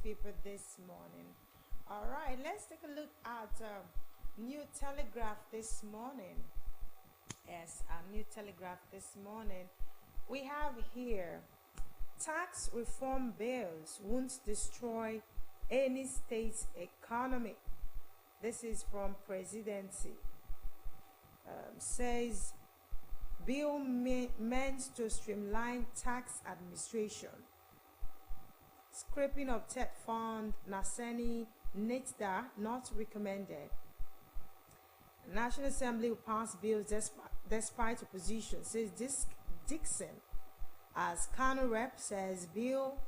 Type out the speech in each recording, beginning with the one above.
newspaper this morning. All right, let's take a look at New Telegraph this morning. Yes, our New Telegraph this morning. We have here tax reform bills won't destroy any state's economy. This is from Presidency. Says bill meant to streamline tax administration. Scrapping of TET fund, Naseni, NITDA not recommended. National Assembly will pass bills despite opposition, says Dixon. As Kano rep says bill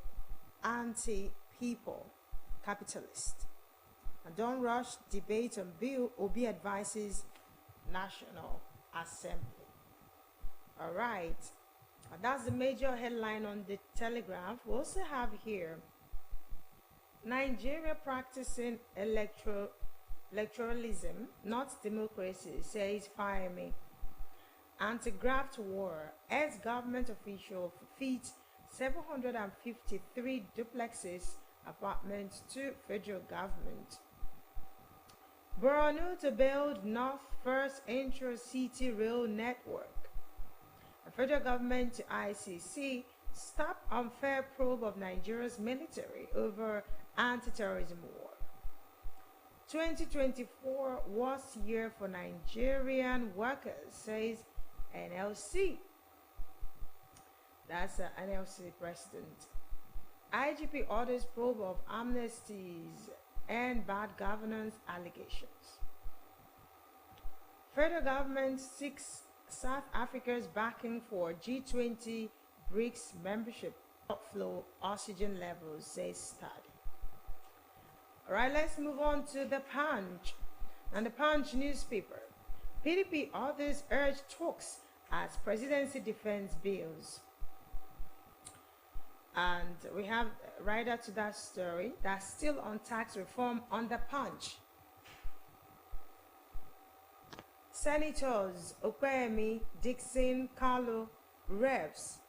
anti-people, capitalist. And don't rush debate on bill, Obi advises National Assembly. All right. That's the major headline on the Telegraph. We also have here Nigeria practicing electoralism, not democracy, says Fahimi. Anti-graft war, ex-government official feeds 753 duplexes apartments to federal government. Borno to build North First Intra-City Rail Network. The federal government to ICC stop unfair probe of Nigeria's military over anti-terrorism war. 2024 worst year for Nigerian workers, says NLC. That's the NLC president. IGP orders probe of amnesties and bad governance allegations. Federal government seeks South Africa's backing for G20 BRICS membership. Outflow oxygen levels, says study. All right, let's move on to the Punch. And the Punch newspaper. PDP others urge talks as presidency defends bills. And we have right up to that story that's still on tax reform on the Punch. Senators Okwemi, Dixon, Carlo, reps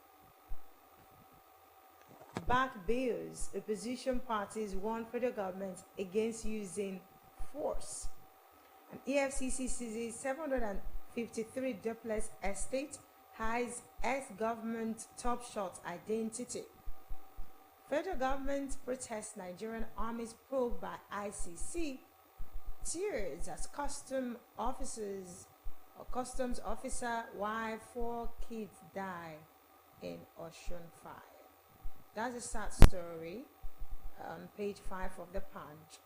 back bills. Opposition parties warn federal government against using force. And EFCC seizes 753 duplex estate, hides ex-government top shot identity. Federal government protests Nigerian Army's probe by ICC. Tears as customs officer why 4 kids die in Ocean fire. That's a sad story on page 5 of the Punch.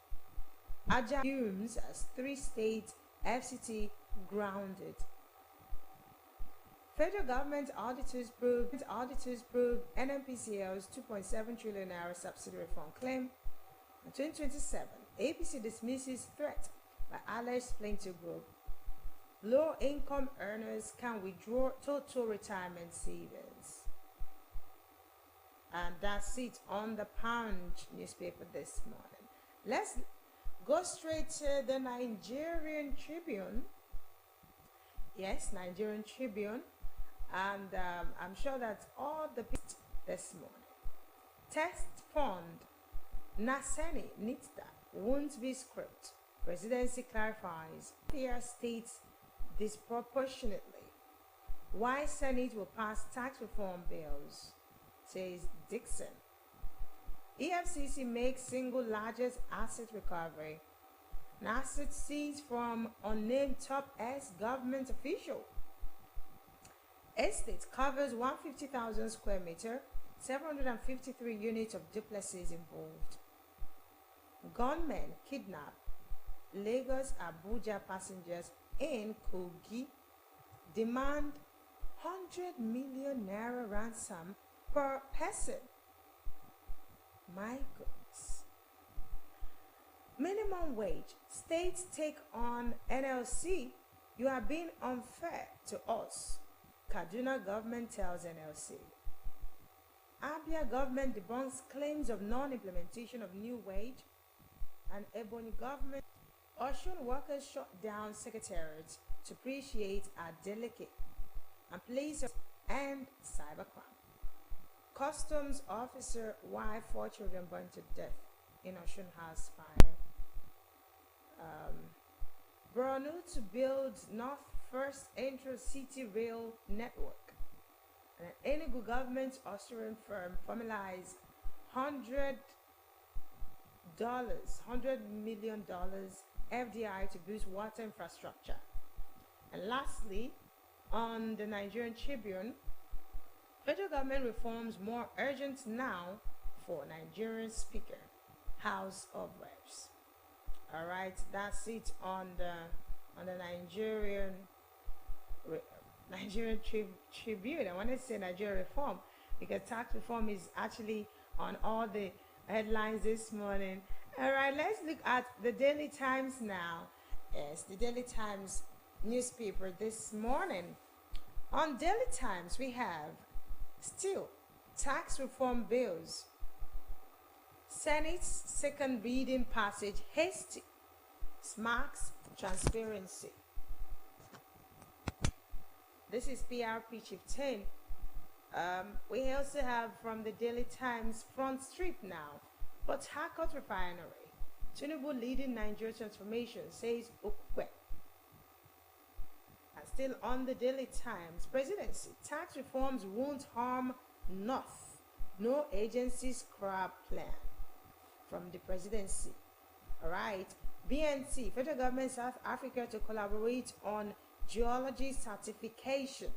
Aja fumes as 3 state FCT grounded. Federal government auditors probe NNPCL's 2.7 trillion naira subsidy refund claim. In 2027, APC dismisses threat by alleged plaintiff group. Low-income earners can withdraw total retirement savings. And that's it on the Punch newspaper this morning. Let's go straight to the Nigerian Tribune. Yes, Nigerian Tribune. And I'm sure that's all the pictures this morning. Test fund. Naseni NITDA won't be scrapped. Presidency clarifies. Here states disproportionately. Why Senate will pass tax reform bills, says Dixon. EFCC makes single largest asset recovery. An asset seized from unnamed top ex-government official. Estate covers 150,000 square meter, 753 units of duplexes involved. Gunmen kidnap Lagos-Abuja passengers in Kogi, demand 100 million naira ransom per person. My goodness. Minimum wage. States take on NLC. You are being unfair to us. Kaduna government tells NLC. Abia government debunks claims of non-implementation of new wage. And Ebonyi government, Osun workers shut down secretariats to appreciate our delicate and police and cybercrime. Customs officer wife 4 children burned to death in Osun has fire. Borno to build North First Intra-City Rail Network. And Enugu government Austrian firm formalized $100 million FDI to boost water infrastructure. And lastly, on the Nigerian Tribune, federal government reforms more urgent now for Nigerian Speaker, House of Reps. All right, that's it on the Nigerian Tribune. I want to say Nigerian reform because tax reform is actually on all the headlines this morning. All right, let's look at the Daily Times now. Yes, the Daily Times newspaper this morning. On Daily Times, we have still tax reform bills. Senate's second reading passage hasty, smacks transparency. This is PRP Chief 10. We also have from the Daily Times front strip now. But Harcourt Refinery, Tinubu leading Nigeria transformation, says Okwe. And still on the Daily Times, presidency, tax reforms won't harm North. No agency scrap plan from the presidency. All right. BNC, federal government South Africa to collaborate on geology certification,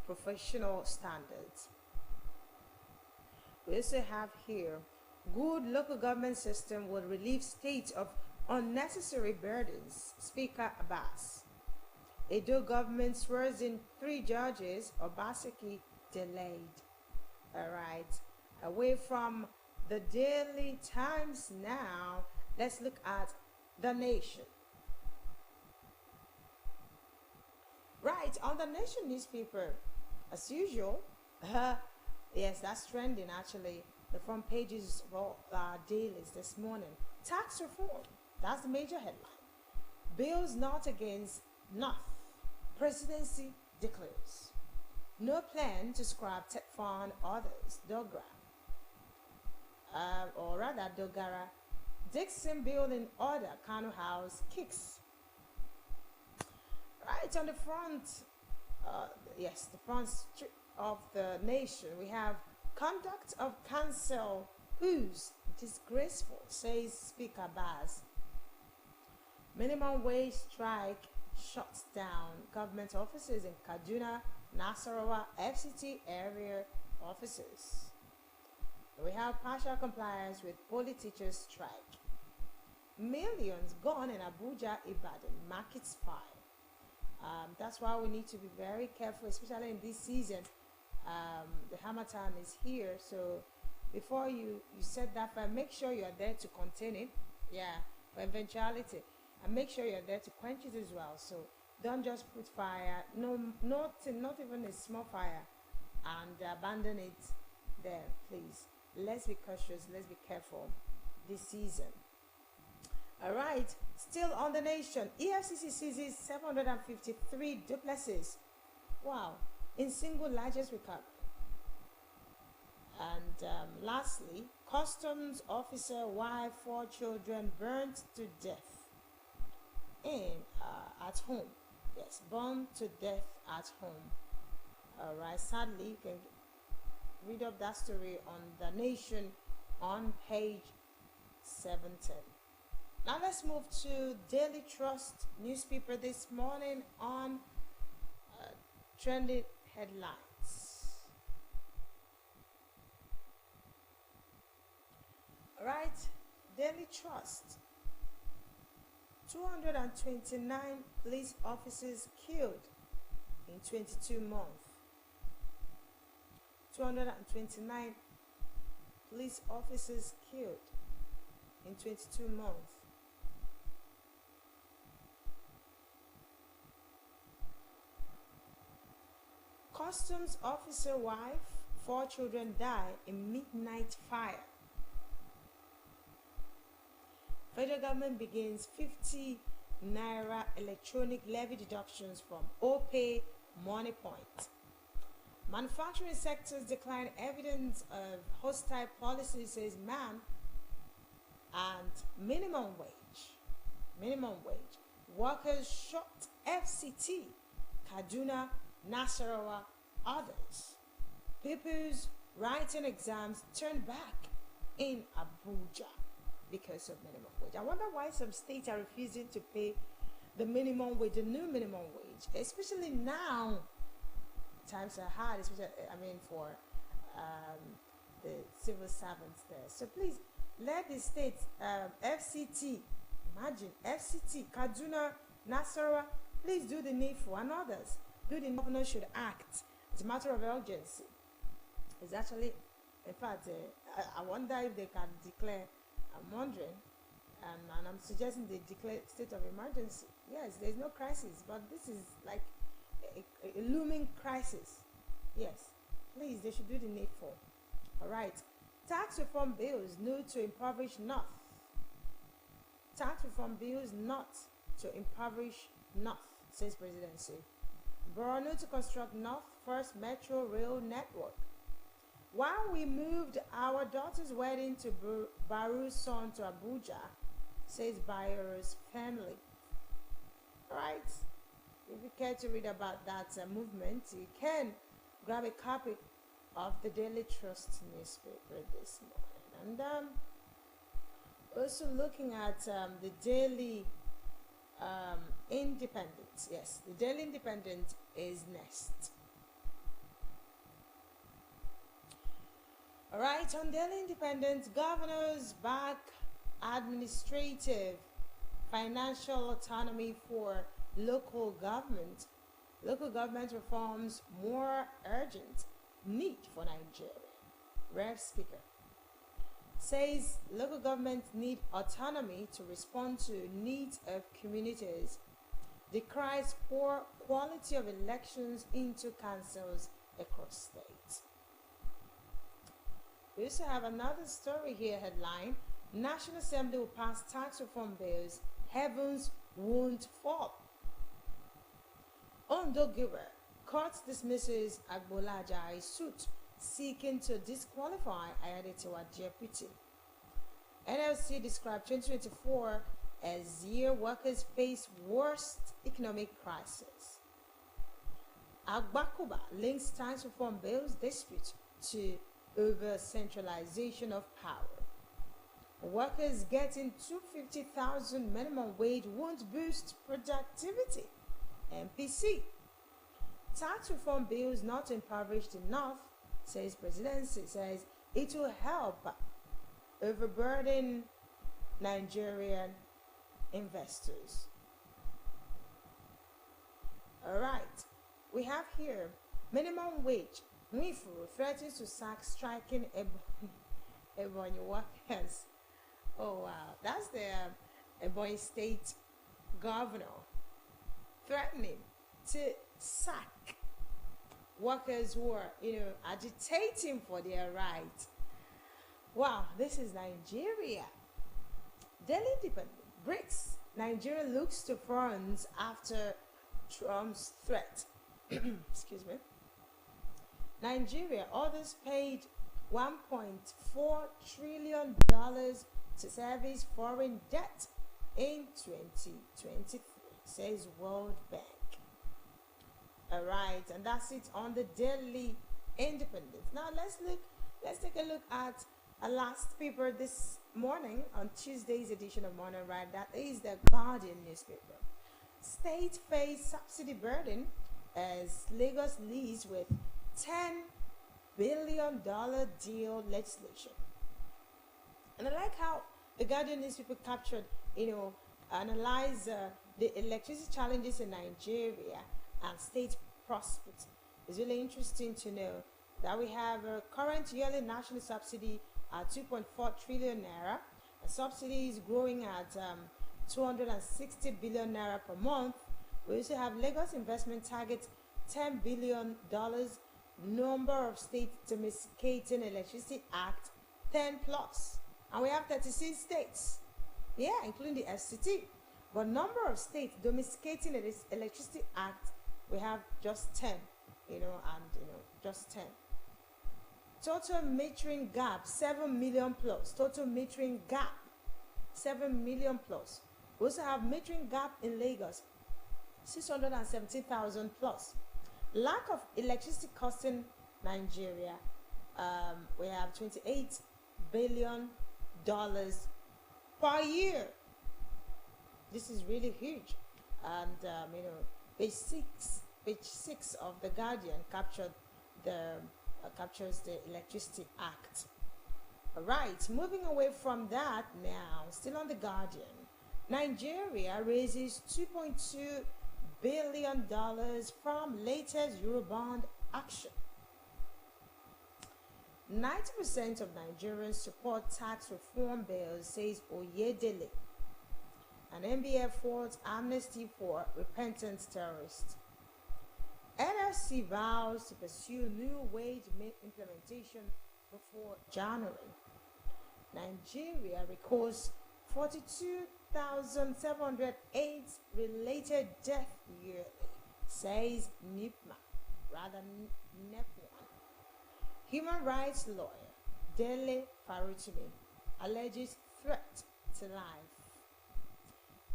professional standards. We also have here, good local government system will relieve states of unnecessary burdens, Speaker Abbas. Edo government swears in 3 judges, Obaseki delayed. All right, away from the Daily Times now, let's look at The Nation. Right, on The Nation newspaper, as usual, yes, that's trending actually. The front pages of all dailies this morning. Tax reform, that's the major headline. Bills not against North. Presidency declares. No plan to scrap Tetfan others. Dogara. Dogara. Dixon building order. Kano House kicks. Right on the front, yes, the front strip of The Nation, we have conduct of council who's disgraceful, says Speaker Baz. Minimum wage strike shuts down government offices in Kaduna, Nasarawa, FCT area offices. We have partial compliance with poly teachers strike. Millions gone in Abuja, Ibadan, markets fire. That's why we need to be very careful, especially in this season. The Harmattan is here, so before you set that fire, make sure you are there to contain it, for eventuality, and make sure you're there to quench it as well. So don't just put fire, not even a small fire, and abandon it there, please. Let's be cautious, let's be careful this season. All right, still on The Nation, EFCC seizes 753 duplexes. Wow, in single largest recovery. And lastly, customs officer wife 4 children burnt to death at home. Yes, burned to death at home. All right, sadly, you can read up that story on The Nation on page 710. Now let's move to Daily Trust newspaper this morning on trending headlines. All right, Daily Trust. 229 police officers killed in 22 months. 229 police officers killed in 22 months. Customs officer wife, 4 children die in midnight fire. Federal government begins 50 naira electronic levy deductions from OPay Money Point. Manufacturing sectors decline evidence of hostile policy, says man. minimum wage. Minimum wage. Workers shot FCT, Kaduna, Nasarawa, others. People's writing exams turned back in Abuja because of minimum wage. I wonder why some states are refusing to pay the minimum wage, the new minimum wage, especially now. Times are hard, especially for the civil servants there. So please let the states, FCT, imagine FCT, Kaduna, Nasarawa, please do the needful, and others do the governor should act. It's a matter of urgency. It's actually, in fact, I wonder if they can declare. I'm wondering, and I'm suggesting they declare state of emergency. Yes, there's no crisis, but this is like a looming crisis. Yes, please, they should do the needful. All right. Tax reform bills new to impoverish North. Tax reform bills not to impoverish North, says presidency. Borno to construct North first metro rail network. While we moved our daughter's wedding to Baru's son to Abuja, says buyer's family. All right. If you care to read about that movement, you can grab a copy of the Daily Trust newspaper this morning. And also looking at the Daily Independent. Yes, the Daily Independent is next. All right, on Daily Independent, governors back administrative financial autonomy for local government. Local government reforms more urgent need for Nigeria. Rev Speaker says local governments need autonomy to respond to needs of communities. Decries poor quality of elections into councils across states. We also have another story here, headline: National Assembly will pass tax reform bills, heavens won't fall. Ondo Giwa, court dismisses Agbola Ajayi's suit seeking to disqualify Ayadetiwa deputy. NLC described 2024 as year workers face worst economic crisis. Agbakuba links tax reform bills dispute to over centralization of power. Workers getting 250,000 minimum wage won't boost productivity. MPC. Tax reform bills not impoverished enough, says presidency, says it will help overburden Nigerian investors. All right, we have here minimum wage. Nwifu threatens to sack striking Ebonyi workers. Oh wow, that's the Ebonyi State governor threatening to sack workers who are, agitating for their rights. Wow, this is Nigeria. Daily Independent. BRICS. Nigeria looks to funds after Trump's threat. Excuse me. Nigeria, others paid $1.4 trillion to service foreign debt in 2023, says World Bank. All right, and that's it on the Daily Independent. Now let's take a look at a last paper this morning on Tuesday's edition of Morning Ride. That is the Guardian newspaper. State face subsidy burden as Lagos leads with $10 billion deal legislation. And I like how the Guardian newspaper captured, analyze the electricity challenges in Nigeria and state prospects. It's really interesting to know that we have a current yearly national subsidy at 2.4 trillion naira. A subsidy is growing at 260 billion naira per month. We also have Lagos investment target $10 billion. Number of states domesticating electricity act 10 plus, and we have 36 states, including the FCT. But number of states domesticating this electricity act, we have just 10, just 10. Total metering gap 7 million plus. Total metering gap 7 million plus. We also have metering gap in Lagos, 670,000 plus. Lack of electricity costing Nigeria. We have $28 billion per year. This is really huge. And page six of the Guardian captures the Electricity Act. All right, moving away from that now, still on the Guardian, Nigeria raises $2.2 billion from latest Eurobond action. 90% of Nigerians support tax reform bills, says Oyedele. And NBF faults amnesty for repentant terrorists. NLC vows to pursue new wage implementation before January. Nigeria records 42,708 related deaths yearly, says NIPMA, rather NEP1. Human rights lawyer Dele Farutumi alleges threat to life.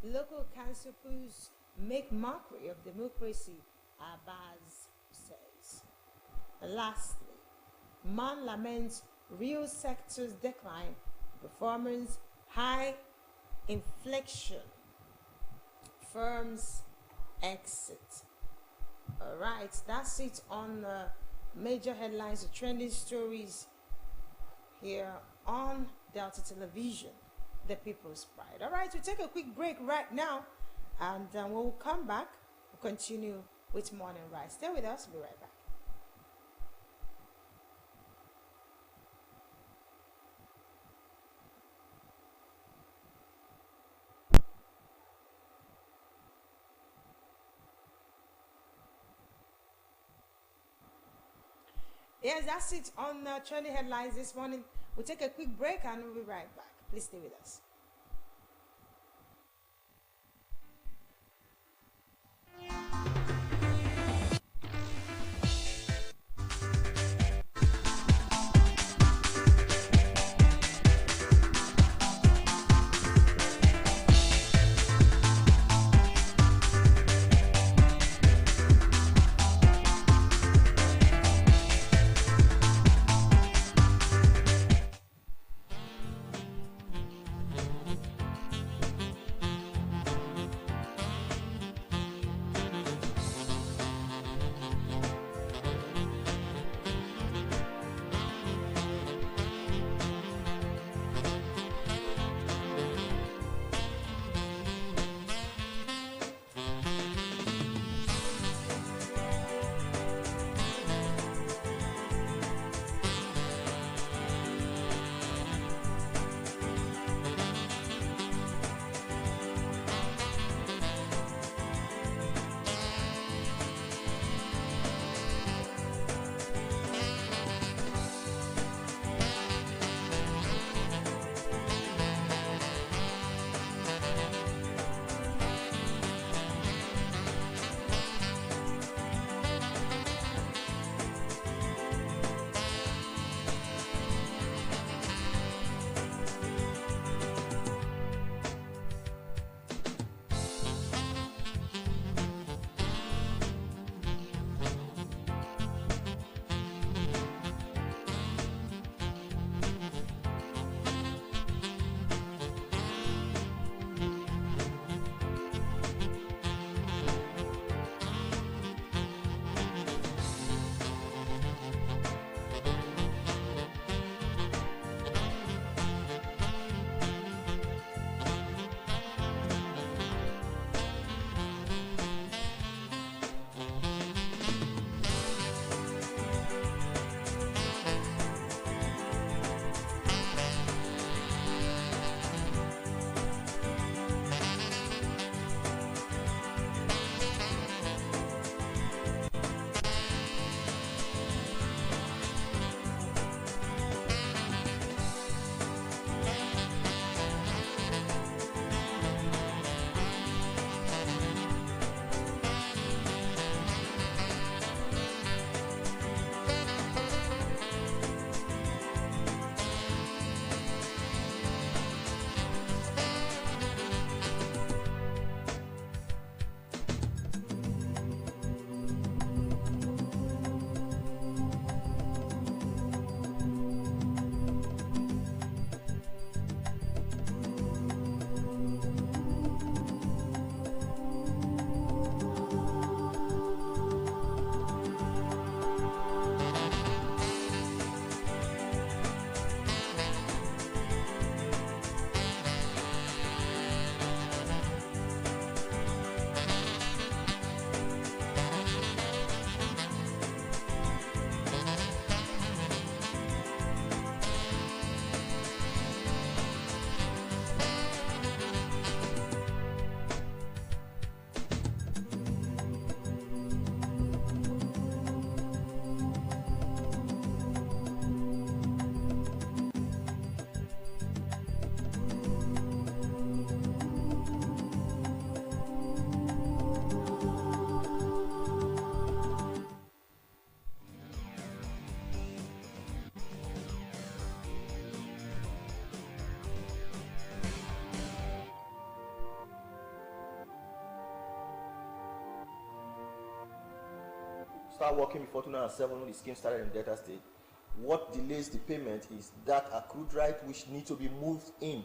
Local council crews make mockery of democracy, Abbas says. And lastly, man laments real sector's decline, performance high inflation, firms exit. All right, that's it on the major headlines, the trending stories here on Delta Television, the People's Pride. All right, we'll take a quick break right now, and when we'll come back, we'll continue with Morning Rise. Stay with us, we'll be right back. Yes, that's it on trending headlines this morning. We'll take a quick break and we'll be right back. Please stay with us. start working before 2007 when the scheme started in Delta State. What delays the payment is that accrued right which need to be moved in.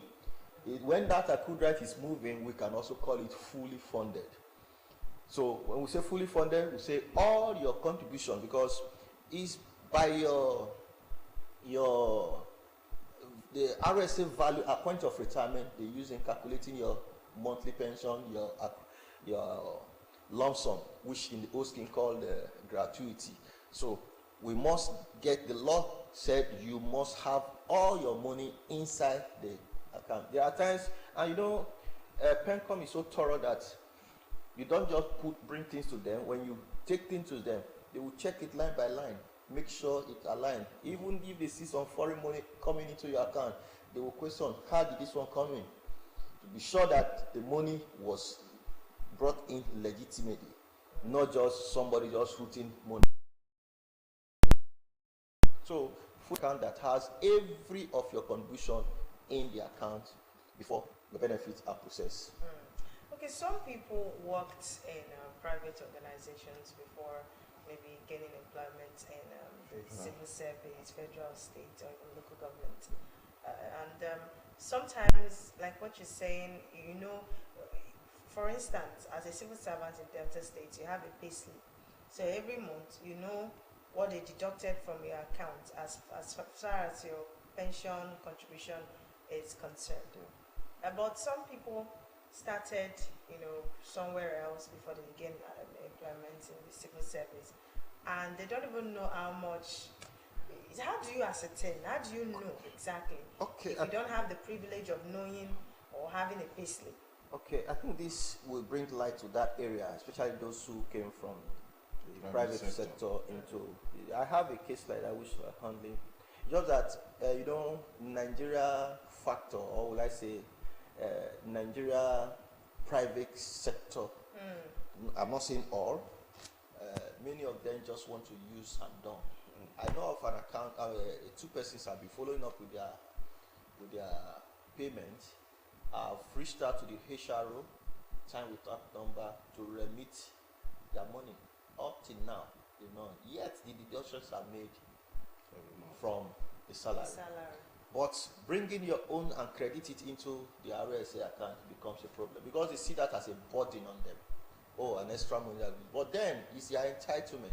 When that accrued right is moving, we can also call it fully funded. So when we say fully funded, we say all your contribution, because is by the RSA value at point of retirement they use in calculating your monthly pension, your lump sum, which in the old scheme called gratuity. So we must get, the law said you must have all your money inside the account. There are times, and you know, PENCOM is so thorough that you don't just bring things to them. When you take things to them, they will check it line by line, make sure it aligns. Even if they see some foreign money coming into your account, they will question, how did this one come in? To be sure that the money was brought in legitimately, not just somebody just rooting money. So, full account that has every of your contribution in the account before the benefits are processed. Okay, some people worked in private organizations before maybe gaining employment in civil service, federal, state, or even local government. Sometimes, like what you're saying, you know, for instance, as a civil servant in Delta State, you have a pay slip. So every month, you know what they deducted from your account as far as your pension contribution is concerned. But some people started, you know, somewhere else before they gain employment in the civil service, and they don't even know how much. How do you ascertain? How do you know exactly? Okay, if you don't have the privilege of knowing or having a payslip. Okay, I think this will bring light to that area, especially those who came from the private sector into. I have a case like that which we're handling. Just that you know, Nigeria factor, or will I say, Nigeria private sector. I'm not saying all. Many of them just want to use and done. I know of an account. Two persons have been following up with their payment. I've reached out to the HRO, time without number, to remit their money. Up till now, they've not. Yet the deductions are made from the salary. But bringing your own and credit it into the RSA account becomes a problem, because they see that as a burden on them. Oh, an extra money. But then it's their entitlement.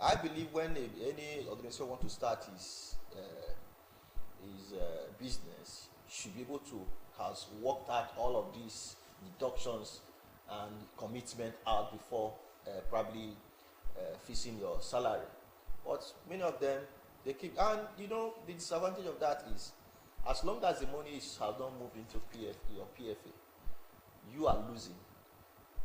I believe when any organization want to start his business, should be able to has worked out all of these deductions and commitment out before probably fixing your salary. But many of them, they keep, and you know, the disadvantage of that is, as long as the money has not moved into PFA or PFA, you are losing.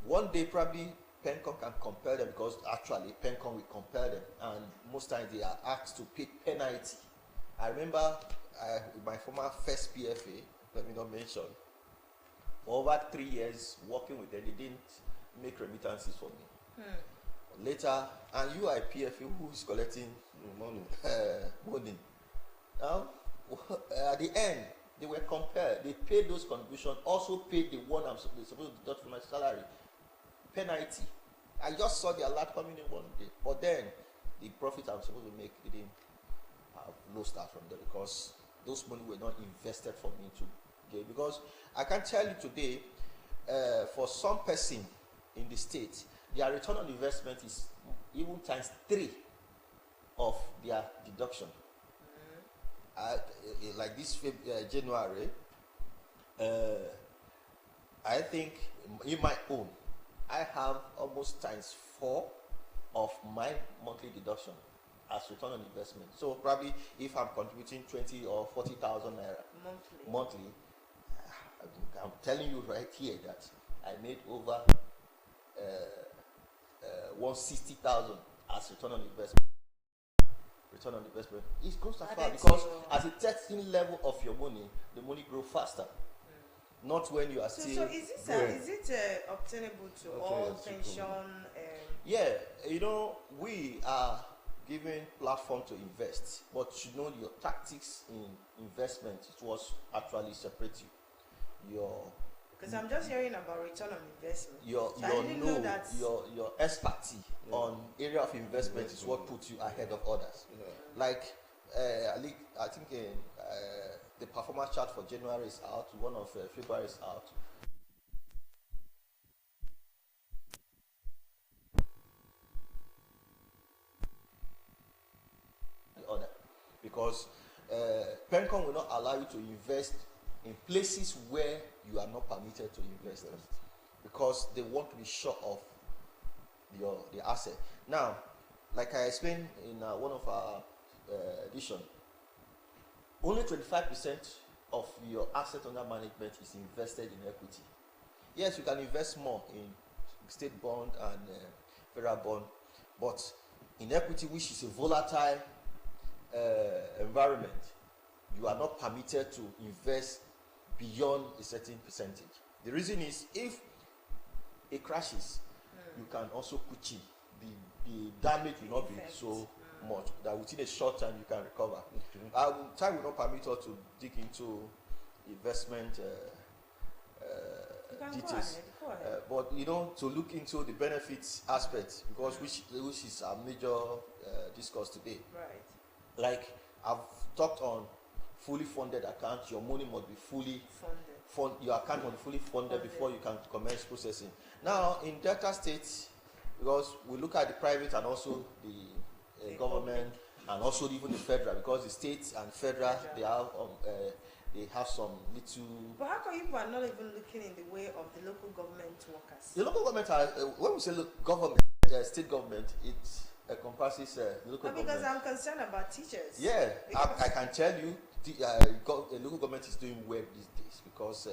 One day probably PENCOM can compel them, because actually PENCOM will compel them, and most times they are asked to pay penalty. I remember my former first PFA, let me not mention, for over 3 years working with them, they didn't make remittances for me. Later, and you are a PFA who is collecting money. Now, at the end, they were compelled. They paid those contributions, also paid the one I'm supposed to deduct from my salary. Penalty. I just saw the alert coming in one day, but then the profit I'm supposed to make, they didn't have lost that from there, because those money were not invested for me to get. Because I can tell you today, for some person in the state, their return on investment is even ×3 of their deduction. Like this January, I think in my own, I have almost ×4 of my monthly deduction as return on investment. So probably if I'm contributing 20 or 40,000 naira monthly, I'm telling you right here that I made over 160,000 as return on investment. Return on investment. It goes as far, because as a testing level of your money, the money grows faster. Not when you are still. So is it obtainable to all pension? Yeah, you know, we are given platform to invest, but you know your tactics in investment, it was actually separate you. Your Because I'm just hearing about return on investment. Your your expertise on area of investment is what puts you ahead of others. Like I think the performance chart for January is out. One of February is out. The other, because PENCOM will not allow you to invest in places where you are not permitted to invest in, because they want to be sure of the asset. Now, like I explained in one of our edition, only 25% of your asset under management is invested in equity. Yes, you can invest more in state bond and federal bond, but in equity, which is a volatile environment, you are not permitted to invest beyond a certain percentage. The reason is, if it crashes, you can also kuchi. The damage will not be so much that within a short time you can recover. Time will not permit us to dig into investment details, go ahead. but to look into the benefits aspect, because which is our major discourse today. Right. Like I've talked on fully funded accounts, your money must be fully funded. Your account must be fully funded before you can commence processing. Now in Delta State, because we look at the private and also the government and also even the federal, because the states and federal they have some little. But how come people are not even looking in the way of the local government workers? The local government are, when we say government, state government, it encompasses the local government. Because I'm concerned about teachers. Yeah, I can tell you, the local government is doing well these days, because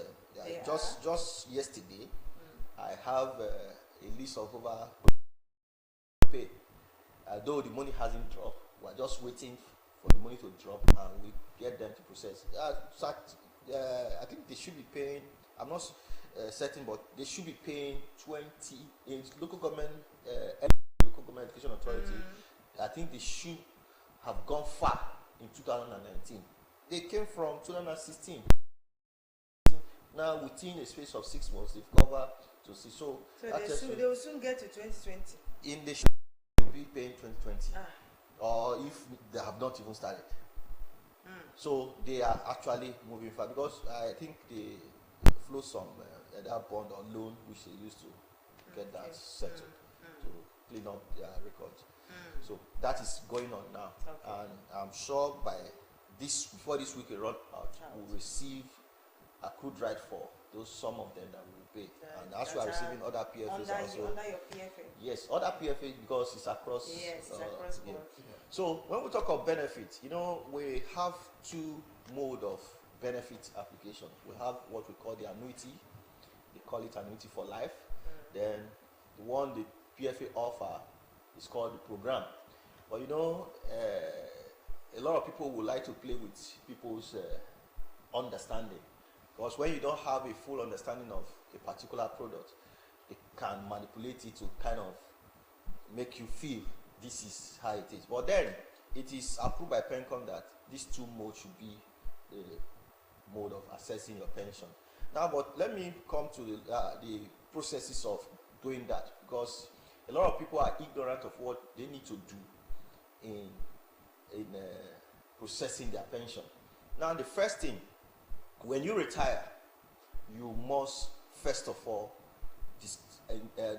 just yesterday, I have a list of over pay. Though the money hasn't dropped, we're just waiting for the money to drop and we get them to process. I think they should be paying, I'm not certain, but they should be paying 20 in local government education authority. I think they should have gone far in 2019. They came from 2016. Now within a space of 6 months, they've covered to see. So they will soon get to 2020. In the will be paying 2020, or if they have not even started. So they are actually moving fast, because I think they flow some that bond or loan which they used to get that settled to clean up their records. So that is going on now, and I'm sure before this week run out, we'll receive accrued right for some of them that we will pay, and as we are receiving other PFAs also. Under your PFA. Yes, other PFA, because it's across. Yes, it's across board. So when we talk of benefits, we have two mode of benefit application. We have what we call the annuity. They call it annuity for life. Then the one the PFA offer is called the program. But a lot of people would like to play with people's understanding, because when you don't have a full understanding of a particular product, they can manipulate it to kind of make you feel this is how it is. But then it is approved by PENCOM that these two modes should be the mode of assessing your pension. Now, but let me come to the processes of doing that, because a lot of people are ignorant of what they need to do in processing their pension. Now, the first thing, when you retire, you must first of all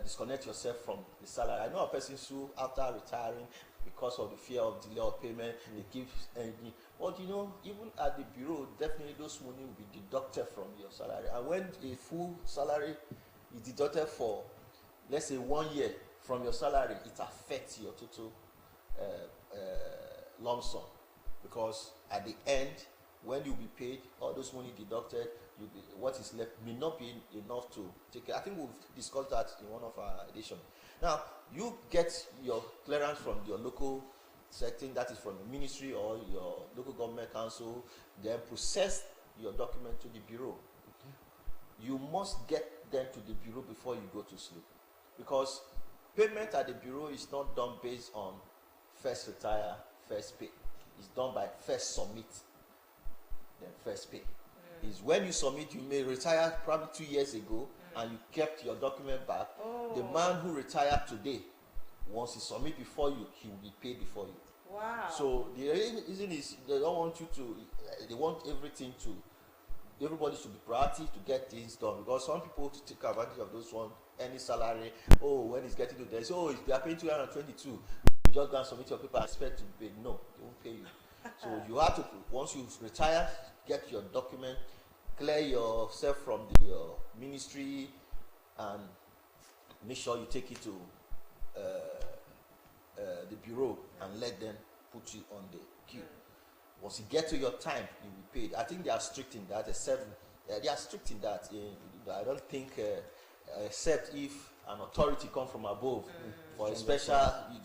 disconnect yourself from the salary. I know a person who, after retiring, because of the fear of delay of payment, they give anything. But even at the bureau, definitely those money will be deducted from your salary. And when a full salary is deducted for, let's say, 1 year from your salary, it affects your total lump sum, because at the end, when you'll be paid, all those money deducted, what is left may not be enough to take care. I think we've discussed that in one of our editions. Now, you get your clearance from your local setting, that is from the ministry or your local government council, then process your document to the bureau. You must get them to the bureau before you go to sleep, because payment at the bureau is not done based on first retire, first pay. It's done by first submit, then first pay. is when you submit, you may retire probably 2 years ago and you kept your document back. The man who retired today, once he submit before you, he will be paid before you. Wow. So the reason is they don't want you to, they want everybody should be proactive to get things done, because some people to take advantage of those one, any salary, when it's getting to this, they are paying 222, you just go and submit your paper and expect to be paid. No, they won't pay you. So you have to, once you retire, get your document, clear yourself from the ministry, and make sure you take it to the bureau and let them put you on the queue. Once you get to your time, you will be paid. I think they are strict in that. They are strict in that. I don't think, except if an authority comes from above for a special,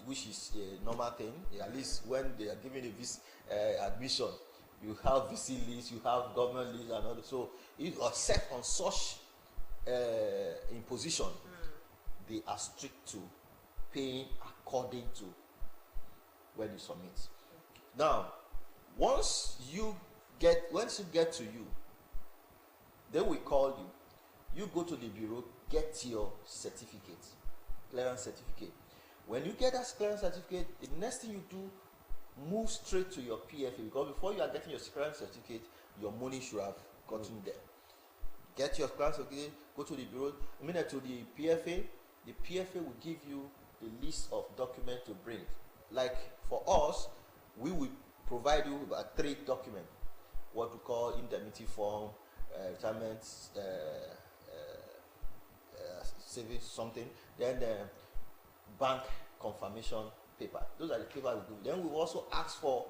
which is a normal thing. At least when they are giving a admission, you have VC list, you have government list, and all that. So if you are set on such imposition, they are strict to paying according to when you submit. Now, once you get to you, they will call you. You go to the bureau, get your certificate, clearance certificate. When you get that clearance certificate, the next thing you do, move straight to your PFA, because before you are getting your clearance certificate, your money should have gotten there. Get your clearance certificate, go to the bureau, to the PFA. The PFA will give you the list of documents to bring. Like for us, we will provide you with 3 documents, what we call indemnity form, retirement, savings, something, then bank confirmation paper. Those are the papers we do. Then we also ask for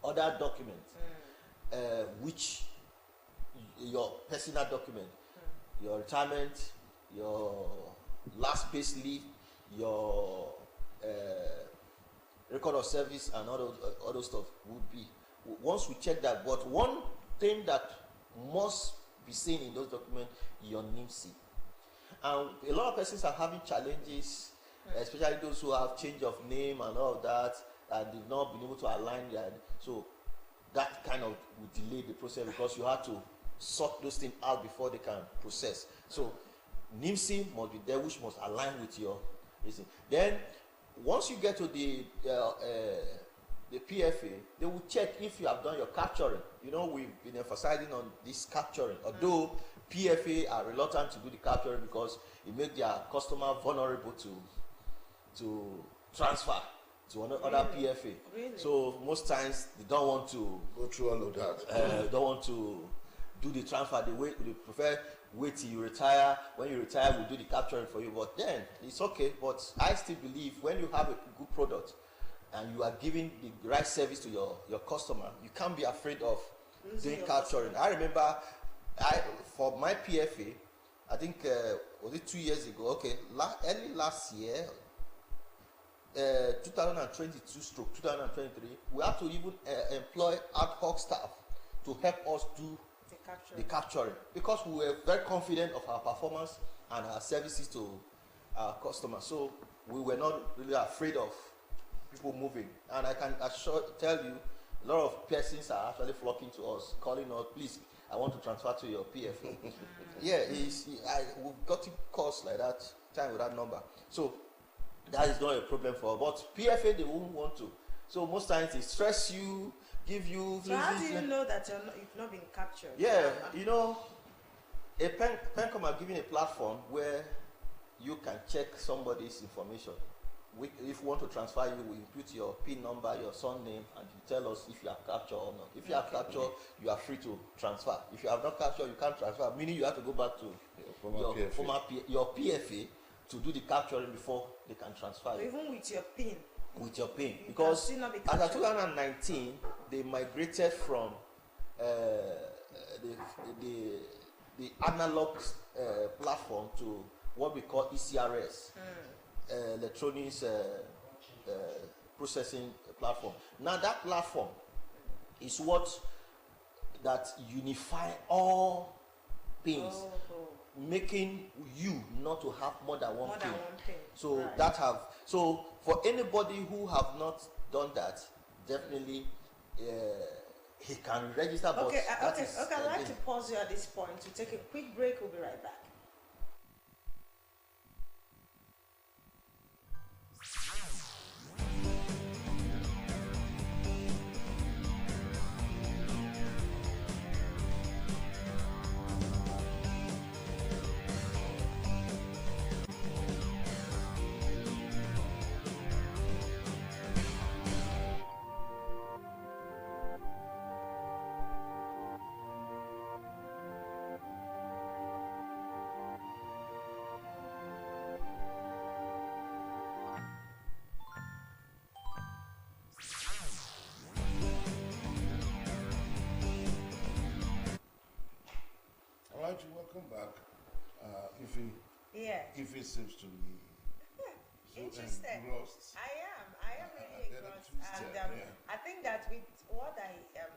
other documents, which your personal document, your retirement, your last pay slip, your record of service, and all those stuff would be. Once we check that, but one thing that must be seen in those documents, your NIMC. And a lot of persons are having challenges, especially those who have change of name and all of that, and they've not been able to align their. So that kind of will delay the process, because you have to sort those things out before they can process. So NIMC must be there, which must align with your reason. Then once you get to the PFA, they will check if you have done your capturing. We've been emphasizing on this capturing, although PFA are reluctant to do the capturing because it makes their customer vulnerable to transfer to another PFA. Really? So most times they don't want to go through all of that. Don't want to do the transfer. They prefer wait till you retire. When you retire, we'll do the capturing for you. But then it's okay. But I still believe when you have a good product and you are giving the right service to your customer, you can't be afraid of doing capturing. I remember for my PFA, I think was it 2 years ago? Okay, early last year, 2022 stroke 2023, we have to even employ ad hoc staff to help us do the capturing, because we were very confident of our performance and our services to our customers. So we were not really afraid of people moving. And I can tell you, a lot of persons are actually flocking to us, calling us, please, I want to transfer to your PFA. We've got calls like that, time with that number. So that is not a problem for us. But PFA, they won't want to. So most times they stress you, give you. So how do you know that you've not been captured? Yeah, a PENCOM are giving a platform where you can check somebody's information. If we want to transfer you, we input your PIN number, your son name, and you tell us if you have captured or not. If you have captured, you are free to transfer. If you have not captured, you can't transfer, meaning you have to go back to your PFA to do the capturing before they can transfer you. Even with your PIN? With your PIN. Because as of 2019, they migrated from the analog platform to what we call ECRS. Electronics processing platform. Now that platform is what that unify all pins, making you not to have more than one pin. So so for anybody who have not done that, definitely he can register. But Okay, that okay, is, okay. I'd like to pause you at this point to take a quick break. We'll be right back. All right, you welcome back. If it seems to be so Interested. engrossed. I am really Get it engrossed, twisted, and yeah. I think that with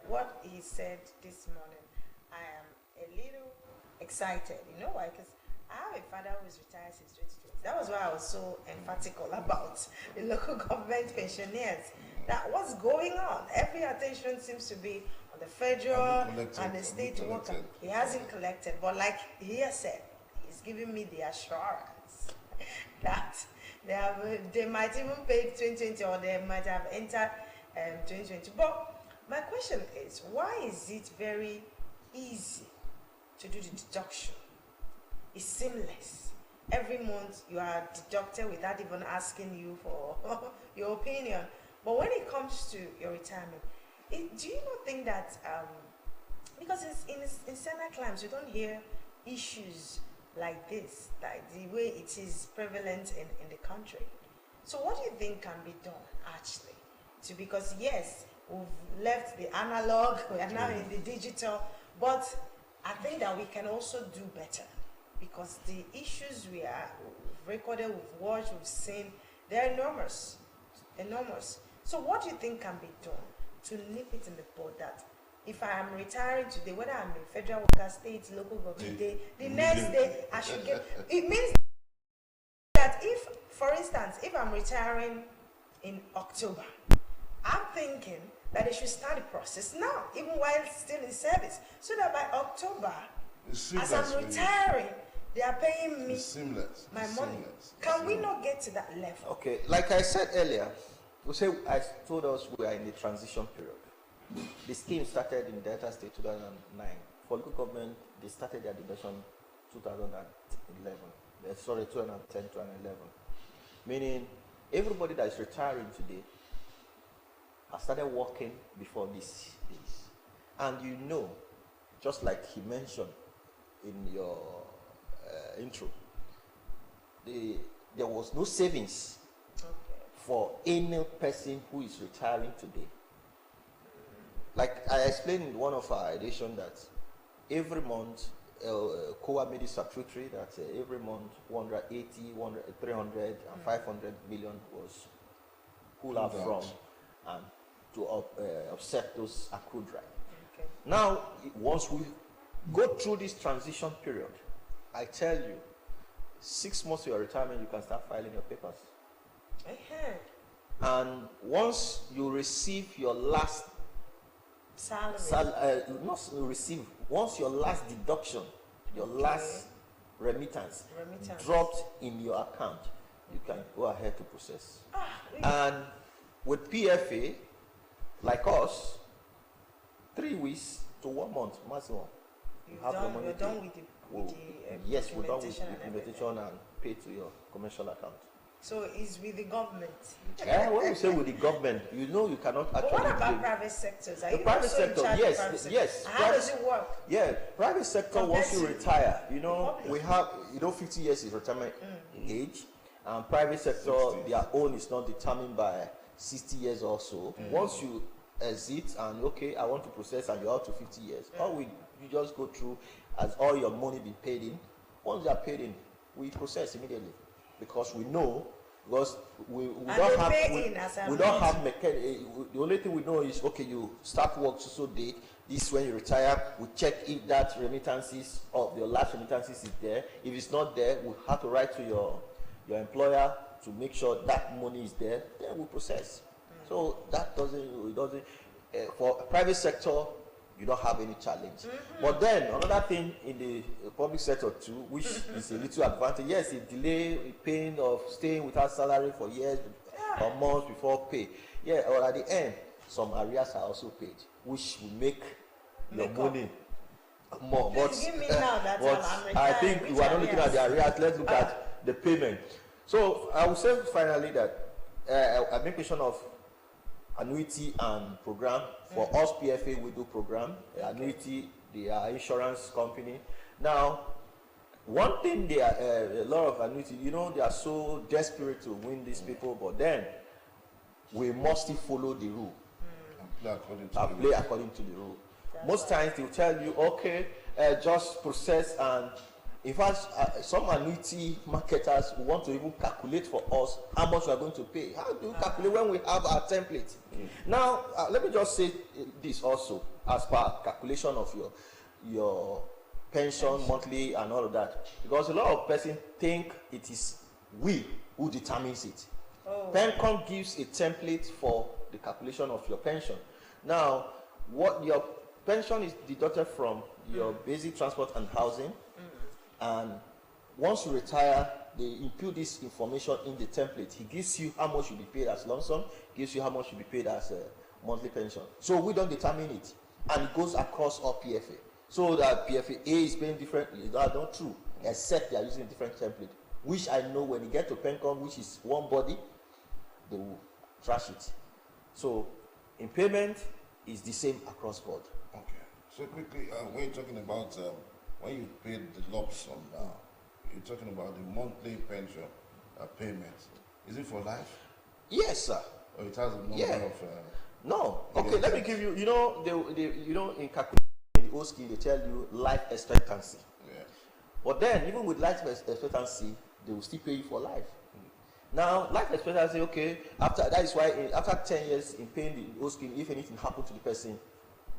what he said this morning, I am a little excited. You know why? Because I have a father who is retired since 2020. That was why I was so emphatical about the local government pensioners. That what's going on? Every attention seems to be on the federal and the state worker. He hasn't collected, but like he has said, he's giving me the assurance that they might even pay 2020 or they might have entered 2020. But my question is, why is it very easy to do the deduction? It's seamless. Every month you are deducted without even asking you for your opinion. But when it comes to your retirement, do you not think that because in Senate climes you don't hear issues like this, like the way it is prevalent in the country. So what do you think can be done actually because yes, we've left the analog, we are now in the digital, but I think that we can also do better because the issues we've recorded, we've watched, we've seen, they're enormous. So what do you think can be done to nip it in the bud that if I am retiring today, whether I'm a federal worker, state, local government, the next day I should get, it means that if, for instance, if I'm retiring in October, I'm thinking that they should start the process now, even while still in service, so that by October, as I'm retiring, they are paying me my money. Can we not get to that level? Okay, like I said earlier, I told us we are in the transition period. The scheme started in Delta State 2009. For local government, they started their deduction 2011. Sorry, 2010, 2011. Meaning, everybody that is retiring today has started working before this days. And you know, just like he mentioned in your intro, there was no savings for any person who is retiring today. Like I explained in one of our editions that every month, COA made it statutory that every month 180, 300, and 500 million was pulled out from and to offset those accrued right. Okay. Now, once we go through this transition period, I tell you, 6 months to your retirement, you can start filing your papers. And once you receive your last salary, once your last deduction, your last remittance dropped in your account, you can go ahead to process. And with PFA, like us, 3 weeks to 1 month maximum. You're done with the yes, we're done with implementation and pay to your commercial account. So it's with the government. When you say with the government, you know you cannot actually. But what about private sectors? Are the you private also sector, in charge yes, of private sector? yes. How does it work? Yeah, private sector. Once you retire, you know public. we have 50 years is retirement age, and private sector 60. their own is not determined by 60 years or so. Once you exit and I want to process and you're out to 50 years, you just go through as all your money be paid in. Once they are paid in, we process immediately because we know. Because we don't have the only thing we know is you start work so date. This is when you retire. We check if that remittances or your last remittances is there. If it's not there, we have to write to your employer to make sure that money is there. Then we process. So that doesn't for private sector, you don't have any challenge. But then another thing in the public sector too, which is a little advantage. Yes, it delay pain of staying without salary for years or months before pay. Yeah, or at the end, some arrears are also paid, which will make your money more. But, give me now that but I think we are not looking at the arrears. Let's look at the payment. So I will say finally that I make mention of annuity and program. For us PFA, we do program. Annuity, they are insurance company. Now, one thing they are a lot of annuity, you know, they are so desperate to win these people, but then we must still follow the rule. And play according to the rule. Most times they will tell you, okay, just process, and in fact, some annuity marketers want to even calculate for us how much we are going to pay. How do you calculate when we have our template? Now, let me just say this also, as per calculation of your pension monthly and all of that, because a lot of persons think it is we who determines it. Pencom gives a template for the calculation of your pension. Now, what your pension is deducted from your basic transport and housing, and once you retire, they input this information in the template. He gives you how much you'll be paid as lump sum, gives you how much you'll be paid as a monthly pension. So we don't determine it, and it goes across all PFA. So that PFA A is paying differently, that's not true, except they are using a different template, which I know when you get to Pencom, which is one body, they will trash it. So in payment is the same across board. Okay. So quickly, when you're talking about when you paid the lump sum now, you're talking about the monthly pension payment. Is it for life? Yes, sir. Or it has a number of? No. Okay, let me give you. You know, you know, in calculating the old scheme, they tell you life expectancy. Yeah. But then, even with life expectancy, they will still pay you for life. Now, life expectancy, okay. After that is why after 10 years in paying the old scheme, if anything happened to the person,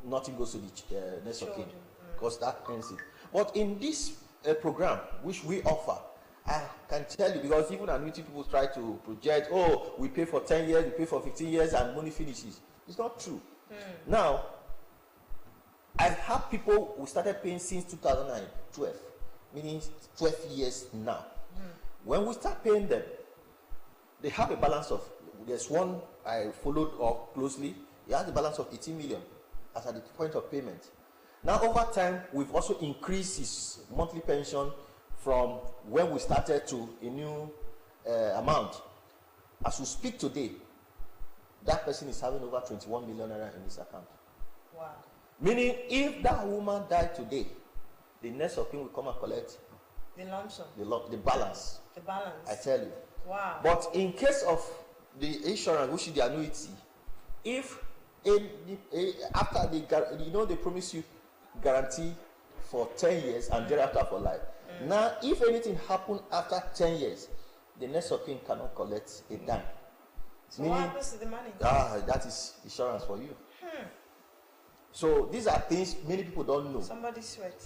nothing goes to the next of kin, because that ends it. But in this program, which we offer, I can tell you, because even annuity people try to project, oh, we pay for 10 years, we pay for 15 years, and money finishes. It's not true. Now, I have people who started paying since 2012, meaning 12 years now. When we start paying them, they have a balance of, there's one I followed up closely, he has a balance of 18 million as at the point of payment. Now, over time, we've also increased his monthly pension from when we started to a new amount. As we speak today, that person is having over 21 million naira in his account. Wow. Meaning, if that woman died today, the next of kin will come and collect The lump sum. the balance. The balance. I tell you. Wow. But in case of the insurance, which is the annuity, if after they promise you guarantee for 10 years and thereafter for life. Now, if anything happened after 10 years, the next of kin cannot collect a dime. So what happens to the money? That is insurance for you. So these are things many people don't know. Somebody sweat.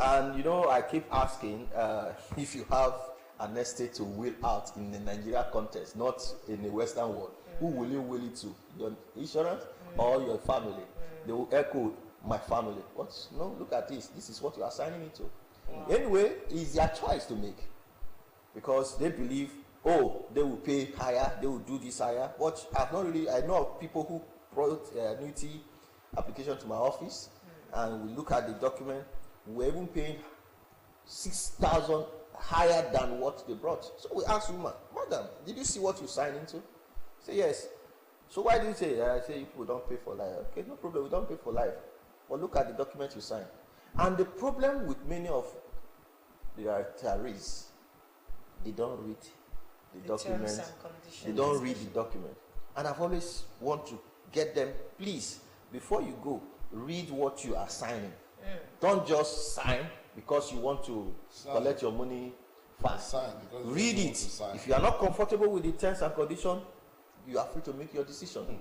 And you know, I keep asking if you have an estate to will out in the Nigeria context, not in the Western world, who will you will it to? Your insurance or your family? They will echo my family. What? No, look at this. This is what you are signing into. Wow. Anyway, it's their choice to make, because they believe, oh, they will pay higher, they will do this higher. But I've not really. I know of people who brought annuity application to my office, and we look at the document. We're even paying 6,000 higher than what they brought. So we asked woman, madam, did you see what you signed into? Say yes. So why do you say? I say, you people don't pay for life. Okay, no problem, we don't pay for life. But look at the document you signed. And the problem with many of the retirees, they don't read the document. They don't read the document. And I've always want to get them, please, before you go, read what you are signing. Don't just sign because you want to collect your money fast. Read it. If you are not comfortable with the terms and conditions, you are free to make your decision.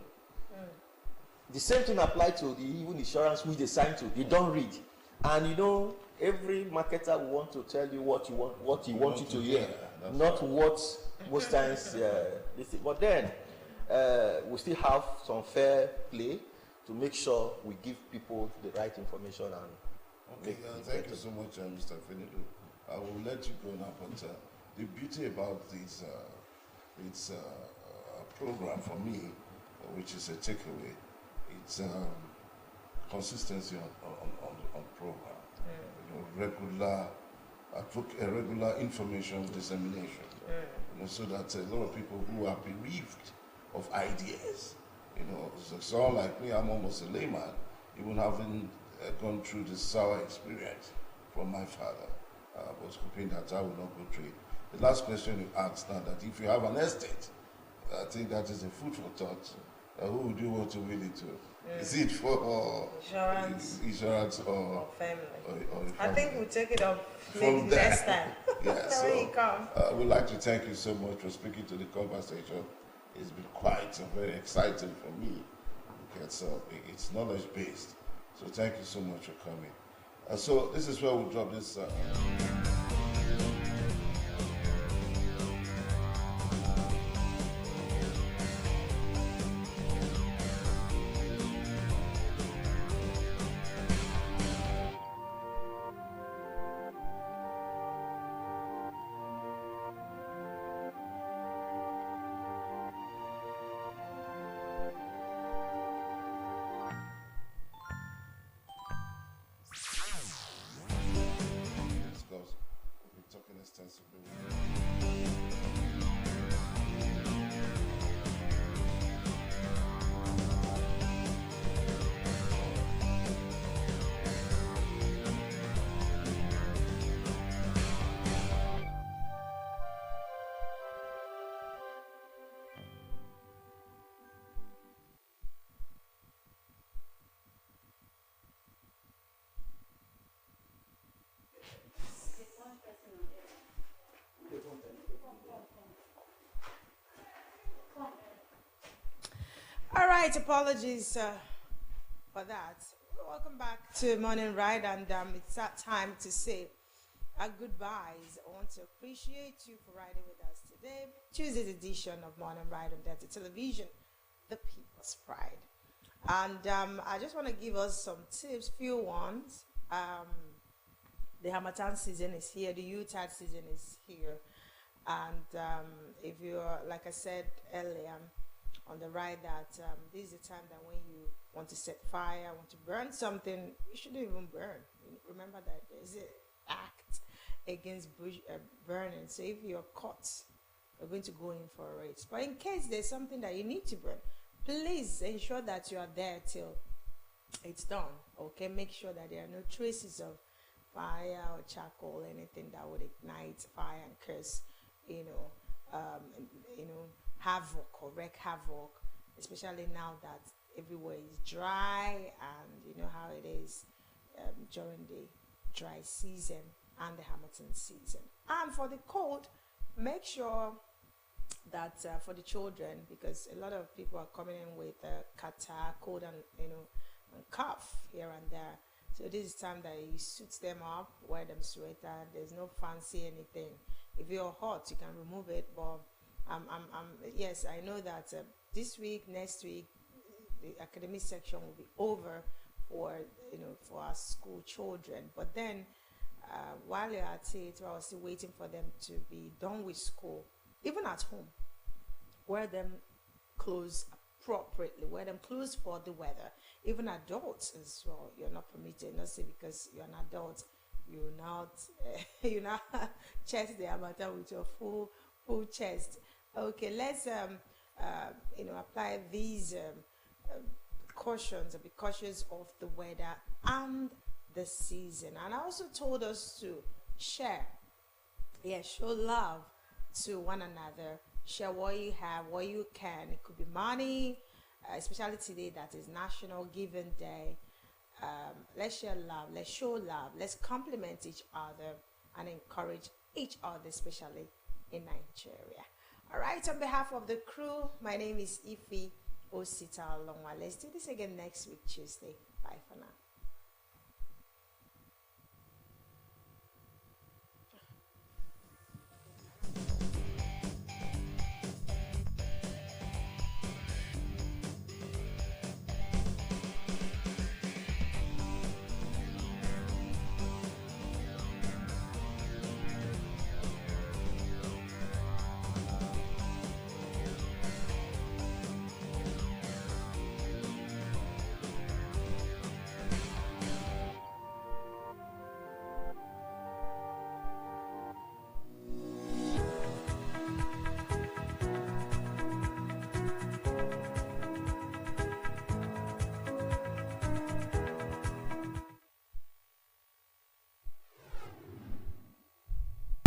The same thing applies to the even insurance which they sign to. They don't read. And you know, every marketer will want to tell you what you want you to hear, not what most times. But then we still have some fair play. to make sure we give people the right information and Okay, thank you so much, Mr. Fenido. I will let you go now, but the beauty about this program for me, which is a takeaway, it's consistency on program. Regular information dissemination. So that a lot of people who are bereaved of ideas, so like me, I'm almost a layman, even having gone through this sour experience from my father. I was hoping that I would not go through it. The last question you asked now, that if you have an estate, I think that is a food for thought. Who would you want to will it to? Is it for insurance or family? Or I think we'll take it up from maybe next time. Yeah, so When you come. I would like to thank you so much for speaking to the conversation. It's been quite very exciting for me because it's knowledge based. So thank you so much for coming. So this is where we'll drop this. Because we've been talking extensively. All right, apologies for that. Welcome back to Morning Ride, and it's that time to say our goodbyes. I want to appreciate you for riding with us today. Tuesday's edition of Morning Ride on Delta Television, the People's Pride. And I just want to give us some tips, few ones. The Harmattan season is here, the Yuletide season is here. And if you're, like I said earlier, on the ride, that this is the time that when you want to set fire, want to burn something, you shouldn't even burn. Remember that there's an act against burning. So if you're caught, you're going to go in for a race. But in case there's something that you need to burn, please ensure that you are there till it's done. Okay, make sure that there are no traces of fire or charcoal, anything that would ignite fire and cause, havoc or wreak havoc, especially now that everywhere is dry, and you know how it is during the dry season and the Harmattan season. And for the cold, make sure that for the children, because a lot of people are coming in with catarrh, cold, and and cough here and there. So this is time that you suit them up, wear them sweater. There's no fancy anything. If you're hot, you can remove it, but yes, I know that this week, next week, the academic section will be over for for our school children. But then, while you're at it, while still waiting for them to be done with school, even at home, wear them clothes appropriately. Wear them clothes for the weather. Even adults as well. You're not permitted. Not say because you're an adult, you're not chest the Harmattan with your full chest. Okay, let's apply these cautions, and be cautious of the weather and the season. And I also told us to share, show love to one another. Share what you have, what you can. It could be money, especially today that is National Giving Day. Let's share love, let's show love, let's compliment each other and encourage each other, especially in Nigeria. All right, on behalf of the crew, my name is Ife Osita Longwa. Let's do this again next week, Tuesday. Bye for now.